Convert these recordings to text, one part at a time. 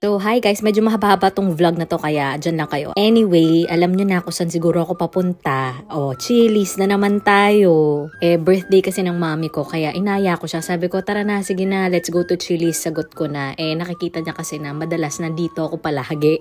So, hi guys, medyo mahaba-haba tong vlog na to kaya dyan lang kayo. Anyway, alam nyo na kung saan siguro ako papunta. Oh, Chili's na naman tayo. Birthday kasi ng mami ko kaya inaya ko siya. Sabi ko, tara na, sige na, let's go to Chili's. Sagot ko na. Nakikita niya kasi na madalas nandito ako palagi.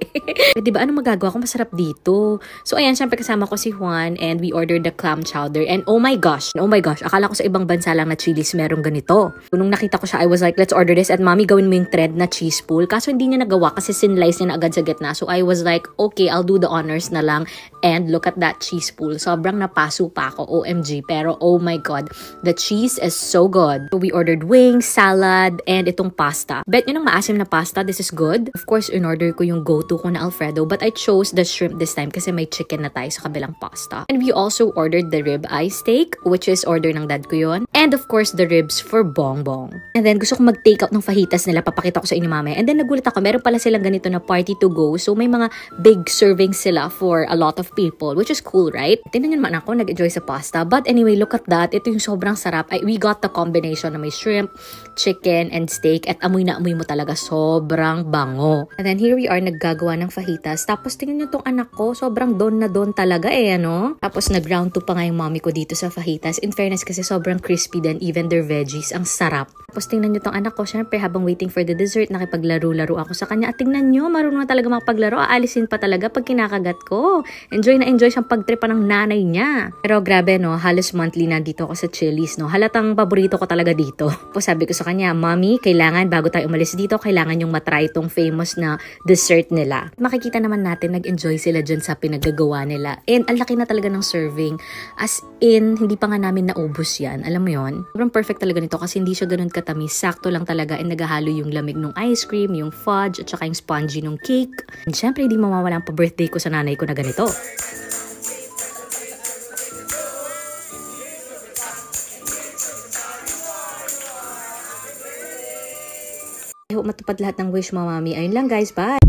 Diba, ano magagawa ko? Masarap dito. So, ayan, syempre kasama ko si Juan and we ordered the clam chowder. And oh my gosh, akala ko sa ibang bansa lang na Chili's merong ganito. Nung nakita ko siya, I was like, let's order this. At mami, gawin mo yung thread na cheese pool. Kaso hindi niya nagawa kasi sinlice niya na agad sa gitna. So I was like, okay, I'll do the honors na lang. And look at that cheese pool. Sobrang napaso pa ako, OMG. Pero oh my God, the cheese is so good. So we ordered wings, salad, and itong pasta. Bet nyo ng maasim na pasta, this is good. Of course, in-order ko yung go-to ko na Alfredo. But I chose the shrimp this time kasi may chicken na tayo sa kabilang pasta. And we also ordered the rib eye steak, which is order ng dad ko yun. And of course, the ribs for Bongbong. And then gusto ko mag-take out ng fajitas nila. Papakita ko sa inyo mamaya. And then nagulat ako, meron pala silang ganito na party to go. So may mga big servings sila for a lot of people, which is cool, right? Tingnan nyo naman ako, nag-enjoy sa pasta. But anyway, look at that. Ito yung sobrang sarap. We got the combination na may shrimp, chicken, and steak. At amoy na amoy mo talaga. Sobrang bango. And then here we are, naggagawa ng fajitas. Tapos tingnan nyo tong anak ko. Sobrang don na don talaga ano? Tapos nag-round 2 pa nga yung mommy ko dito sa fajitas. In fairness kasi sobrang crispy din. Even their veggies. Ang sarap. Tapos tingnan nyo tong anak ko. Syempre habang waiting for the dessert, nakipaglaro-laro ako sa kanya. At tingnan nyo, marunong na talaga makapaglaro. Aalisin pa talaga pag kinakagat ko. Enjoy na enjoy siyang pagtripa ng nanay niya. Pero grabe no, halos monthly nandito ako sa Chili's no. Halatang paborito ko talaga dito. Tapos sabi ko sa kanya, Mommy, kailangan bago tayo umalis dito, kailangan yung matry itong famous na dessert nila. Makikita naman natin, nag-enjoy sila dyan sa pinagagawa nila. And ang laki na talaga ng serving. As in, hindi pa nga namin naubos yan. Alam mo yon? Sobrang perfect talaga nito kasi hindi siya ganun katamis. Sakto lang talaga and naghahalo yung lamig ng ice cream, yung fudge, at saka yung spongy ng cake. And syempre, hindi mawawala ang pa-birthday ko sa nanay ko na ganito. I hope matupad lahat ng wish mo, Mami. Ayun lang guys, bye!